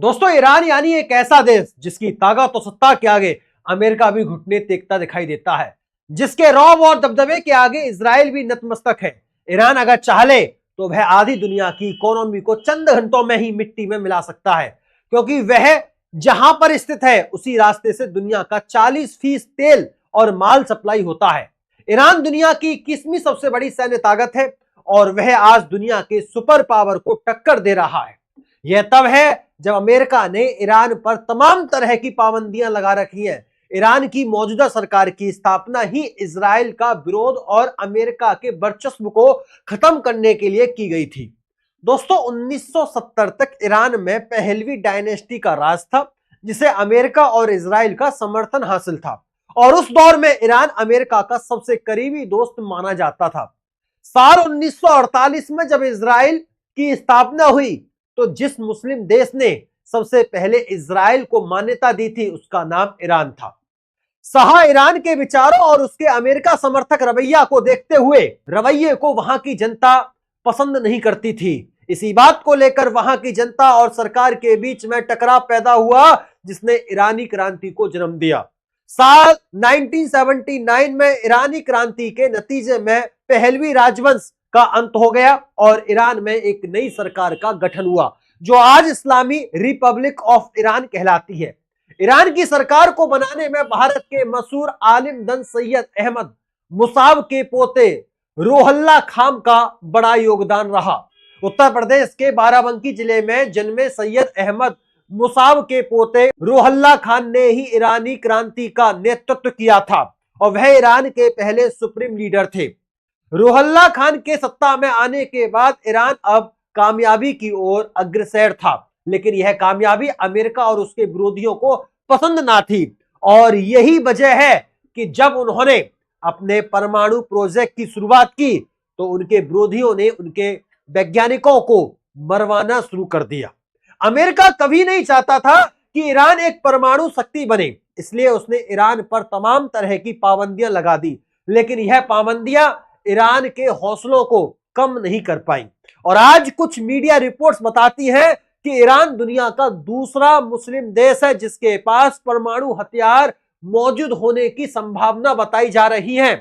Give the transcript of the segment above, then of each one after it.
दोस्तों, ईरान यानी एक ऐसा देश जिसकी ताकत और सत्ता के आगे अमेरिका भी घुटने टेकता दिखाई देता है, जिसके रौब और दबदबे के आगे इजराइल भी नतमस्तक है। ईरान अगर चाहे तो वह आधी दुनिया की इकोनॉमी को चंद घंटों में ही मिट्टी में मिला सकता है, क्योंकि वह जहां पर स्थित है उसी रास्ते से दुनिया का 40% तेल और माल सप्लाई होता है। ईरान दुनिया की 21वीं सबसे बड़ी सैन्य ताकत है और वह आज दुनिया के सुपर पावर को टक्कर दे रहा है। यह तब है जब अमेरिका ने ईरान पर तमाम तरह की पाबंदियां लगा रखी हैं। ईरान की मौजूदा सरकार की स्थापना ही इजराइल का विरोध और अमेरिका के वर्चस्व को खत्म करने के लिए की गई थी। दोस्तों, 1970 तक ईरान में पहलवी डायनेस्टी का राज था, जिसे अमेरिका और इजराइल का समर्थन हासिल था और उस दौर में ईरान अमेरिका का सबसे करीबी दोस्त माना जाता था। साल 1948 में जब इजराइल की स्थापना हुई तो जिस मुस्लिम देश ने सबसे पहले इजराइल को मान्यता दी थी उसका नाम ईरान था। शाह ईरान के विचारों और उसके अमेरिका समर्थक रवैया को देखते हुए रवैये को वहां की जनता पसंद नहीं करती थी। इसी बात को लेकर वहां की जनता और सरकार के बीच में टकराव पैदा हुआ, जिसने ईरानी क्रांति को जन्म दिया। साल 1979 में ईरानी क्रांति के नतीजे में पहलवी राजवंश का अंत हो गया और ईरान में एक नई सरकार का गठन हुआ, जो आज इस्लामी रिपब्लिक ऑफ ईरान कहलाती है। ईरान की सरकार को बनाने में भारत के मशहूर आलिम दन सैयद अहमद मुसाव के पोते रोहल्ला खान का बड़ा योगदान रहा। उत्तर प्रदेश के बाराबंकी जिले में जन्मे सैयद अहमद मुसाव के पोते रोहल्ला खान ने ही ईरानी क्रांति का नेतृत्व किया था और वह ईरान के पहले सुप्रीम लीडर थे। रोहल्ला खान के सत्ता में आने के बाद ईरान अब कामयाबी की ओर अग्रसर था, लेकिन यह कामयाबी अमेरिका और उसके विरोधियों को पसंद ना थी और यही वजह है कि जब उन्होंने अपने परमाणु प्रोजेक्ट की शुरुआत की तो उनके विरोधियों ने उनके वैज्ञानिकों को मरवाना शुरू कर दिया। अमेरिका कभी नहीं चाहता था कि ईरान एक परमाणु शक्ति बने, इसलिए उसने ईरान पर तमाम तरह की पाबंदियां लगा दी, लेकिन यह पाबंदियां ईरान के हौसलों को कम नहीं कर पाई। और आज कुछ मीडिया रिपोर्ट्स बताती हैं कि ईरान दुनिया का दूसरा मुस्लिम देश है जिसके पास परमाणु हथियार मौजूद होने की संभावना बताई जा रही है।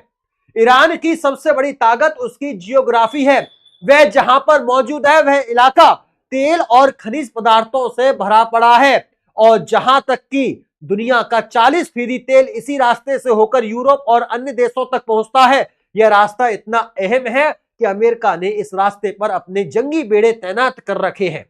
ईरान की सबसे बड़ी ताकत उसकी जियोग्राफी है। वह जहां पर मौजूद है वह इलाका तेल और खनिज पदार्थों से भरा पड़ा है और जहां तक कि दुनिया का 40% तेल इसी रास्ते से होकर यूरोप और अन्य देशों तक पहुंचता है। यह रास्ता इतना अहम है कि अमेरिका ने इस रास्ते पर अपने जंगी बेड़े तैनात कर रखे हैं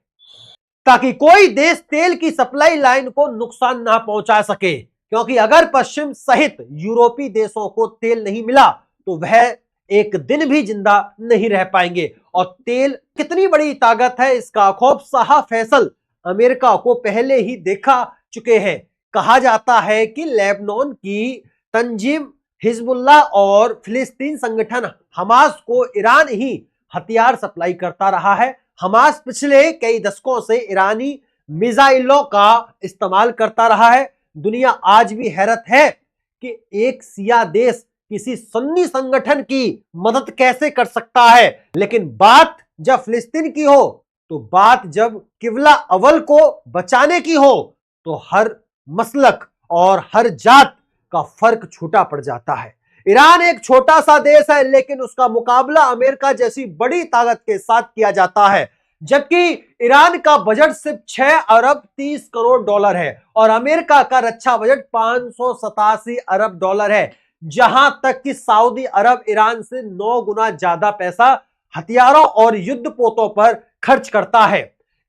ताकि कोई देश तेल की सप्लाई लाइन को नुकसान ना पहुंचा सके, क्योंकि अगर पश्चिम सहित यूरोपीय देशों को तेल नहीं मिला तो वह एक दिन भी जिंदा नहीं रह पाएंगे। और तेल कितनी बड़ी ताकत है इसका खौफ शाह फैसल अमेरिका को पहले ही देखा चुके हैं। कहा जाता है कि लेबनान की तंजीम हिजबुल्लाह और फिलिस्तीन संगठन हमास को ईरान ही हथियार सप्लाई करता रहा है। हमास पिछले कई दशकों से ईरानी मिसाइलों का इस्तेमाल करता रहा है। दुनिया आज भी हैरत है कि एक शिया देश किसी सुन्नी संगठन की मदद कैसे कर सकता है, लेकिन बात जब फिलिस्तीन की हो तो बात जब किबला अव्वल को बचाने की हो तो हर मसलक और हर जात का फर्क छोटा पड़ जाता है। ईरान एक छोटा सा देश है, लेकिन उसका मुकाबला अमेरिका जैसी बड़ी ताकत के साथ किया जाता है, जबकि ईरान का बजट सिर्फ 6 अरब 30 करोड़ डॉलर है और अमेरिका का रक्षा बजट 587 अरब डॉलर है। जहां तक कि सऊदी अरब ईरान से 9 गुना ज्यादा पैसा हथियारों और युद्धपोतों पर खर्च करता है।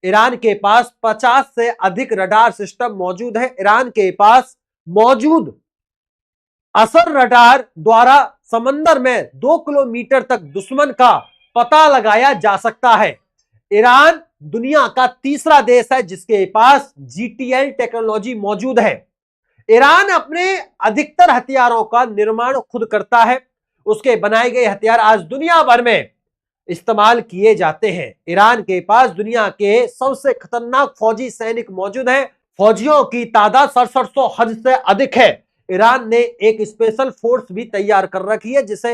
ईरान के पास 50 से अधिक रडार सिस्टम मौजूद है। ईरान के पास मौजूद असर रडार द्वारा समंदर में 2 किलोमीटर तक दुश्मन का पता लगाया जा सकता है। ईरान दुनिया का तीसरा देश है जिसके पास जीटीएल टेक्नोलॉजी मौजूद है। ईरान अपने अधिकतर हथियारों का निर्माण खुद करता है। उसके बनाए गए हथियार आज दुनिया भर में इस्तेमाल किए जाते हैं। ईरान के पास दुनिया के सबसे खतरनाक फौजी सैनिक मौजूद हैं। फौजियों की तादाद 6700 हद से अधिक है। ईरान ने एक स्पेशल फोर्स भी तैयार कर रखी है जिसे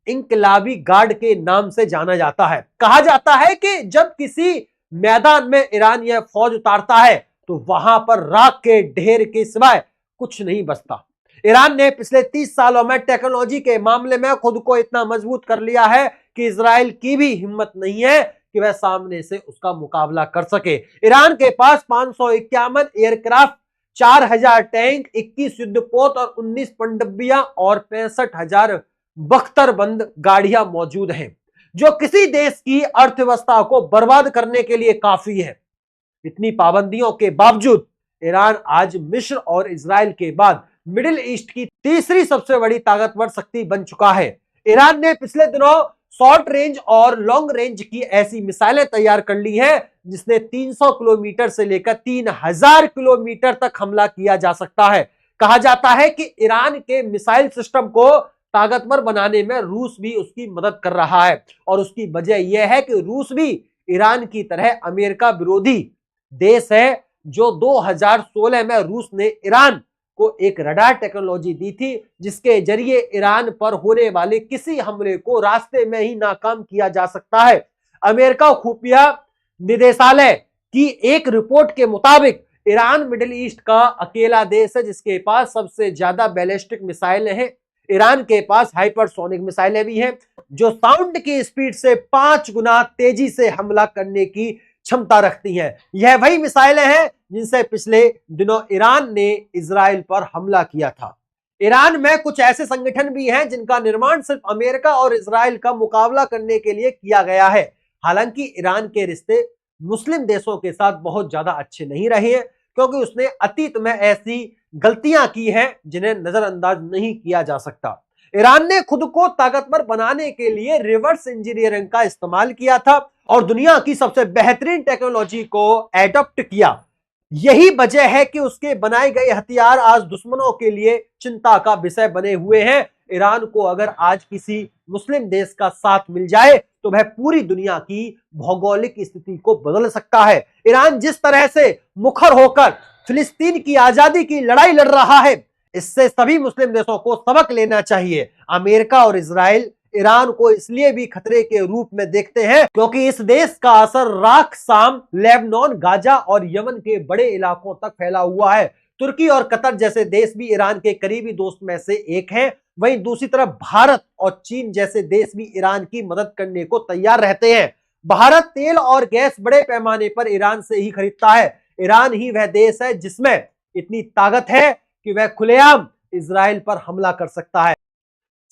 इंकलाबी गार्ड के नाम से जाना जाता है। कहा जाता है कि जब किसी मैदान में ईरान यह फौज उतारता है तो वहां पर राख के ढेर के सिवाय कुछ नहीं बचता। ईरान ने पिछले 30 सालों में टेक्नोलॉजी के मामले में खुद को इतना मजबूत कर लिया है कि इजराइल की भी हिम्मत नहीं है कि वह सामने से उसका मुकाबला कर सके। ईरान के पास 551 एयरक्राफ्ट, 4000 टैंक, 21 युद्धपोत और 19 पनडुब्बियां और 65,000 बख्तरबंद गाड़ियां मौजूद हैं, जो किसी देश की अर्थव्यवस्था को बर्बाद करने के लिए काफी है। इतनी पाबंदियों के बावजूद ईरान आज मिस्र और इजराइल के बाद मिडिल ईस्ट की तीसरी सबसे बड़ी ताकतवर शक्ति बन चुका है। ईरान ने पिछले दिनों शॉर्ट रेंज और लॉन्ग रेंज की ऐसी मिसाइलें तैयार कर ली हैं जिसने 300 किलोमीटर से लेकर 3000 किलोमीटर तक हमला किया जा सकता है। कहा जाता है कि ईरान के मिसाइल सिस्टम को ताकतवर बनाने में रूस भी उसकी मदद कर रहा है, और उसकी वजह यह है कि रूस भी ईरान की तरह अमेरिका विरोधी देश है। जो 2016 में रूस ने ईरान को एक रडार टेक्नोलॉजी दी थी जिसके जरिए ईरान पर होने वाले किसी हमले को रास्ते में ही नाकाम किया जा सकता है। अमेरिका खुफिया निदेशालय की एक रिपोर्ट के मुताबिक ईरान मिडिल ईस्ट का अकेला देश है जिसके पास सबसे ज्यादा बैलिस्टिक मिसाइलें हैं। ईरान के पास हाइपरसोनिक मिसाइलें भी हैं जो साउंड की स्पीड से 5 गुना तेजी से हमला करने की क्षमता रखती हैं। यह वही मिसाइलें हैं जिनसे पिछले दिनों ईरान ने इजराइल पर हमला किया था। ईरान में कुछ ऐसे संगठन भी हैं जिनका निर्माण सिर्फ अमेरिका और इजराइल का मुकाबला करने के लिए किया गया है। हालांकि ईरान के रिश्ते मुस्लिम देशों के साथ बहुत ज्यादा अच्छे नहीं रहे हैं, क्योंकि उसने अतीत में ऐसी गलतियां की हैं जिन्हें नजरअंदाज नहीं किया जा सकता। ईरान ने खुद को ताकतवर बनाने के लिए रिवर्स इंजीनियरिंग का इस्तेमाल किया था और दुनिया की सबसे बेहतरीन टेक्नोलॉजी को एडॉप्ट किया। यही वजह है कि उसके बनाए गए हथियार आज दुश्मनों के लिए चिंता का विषय बने हुए हैं। ईरान को अगर आज किसी मुस्लिम देश का साथ मिल जाए तो वह पूरी दुनिया की भौगोलिक स्थिति को बदल सकता है। ईरान जिस तरह से मुखर होकर फिलिस्तीन की आजादी की लड़ाई लड़ रहा है, इससे सभी मुस्लिम देशों को सबक लेना चाहिए। अमेरिका और इजराइल ईरान को इसलिए भी खतरे के रूप में देखते हैं क्योंकि इस देश का असर राख, शाम, लेबनान, गाजा और यमन के बड़े इलाकों तक फैला हुआ है। तुर्की और कतर जैसे देश भी ईरान के करीबी दोस्त में से एक हैं। वहीं दूसरी तरफ भारत और चीन जैसे देश भी ईरान की मदद करने को तैयार रहते हैं। भारत तेल और गैस बड़े पैमाने पर ईरान से ही खरीदता है। ईरान ही वह देश है जिसमें इतनी ताकत है कि वह खुलेआम इजराइल पर हमला कर सकता है।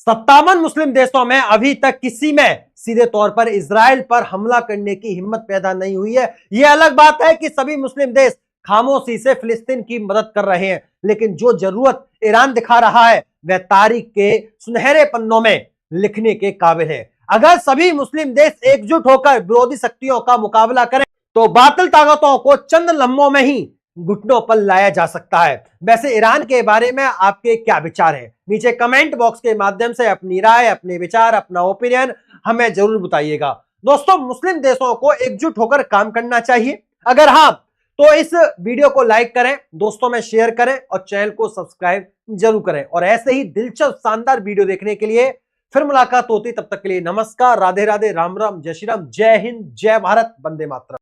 57 मुस्लिम देशों में अभी तक किसी में सीधे तौर पर इजराइल पर हमला करने की हिम्मत पैदा नहीं हुई है। यह अलग बात है कि सभी मुस्लिम देश खामोशी से फिलिस्तीन की मदद कर रहे हैं, लेकिन जो जरूरत ईरान दिखा रहा है वह तारीख के सुनहरे पन्नों में लिखने के काबिल है। अगर सभी मुस्लिम देश एकजुट होकर विरोधी शक्तियों का मुकाबला करें तो बातिल ताकतों को चंद लम्हों में ही घुटनों पर लाया जा सकता है। वैसे ईरान के बारे में आपके क्या विचार हैं? नीचे कमेंट बॉक्स के माध्यम से अपनी राय, अपने विचार, अपना ओपिनियन हमें जरूर बताइएगा। दोस्तों, मुस्लिम देशों को एकजुट होकर काम करना चाहिए। अगर हाँ, तो इस वीडियो को लाइक करें, दोस्तों में शेयर करें और चैनल को सब्सक्राइब जरूर करें। और ऐसे ही दिलचस्प शानदार वीडियो देखने के लिए फिर मुलाकात होती, तब तक के लिए नमस्कार, राधे राधे, राम राम, जय श्री राम, जय हिंद, जय भारत, वंदे मातरम।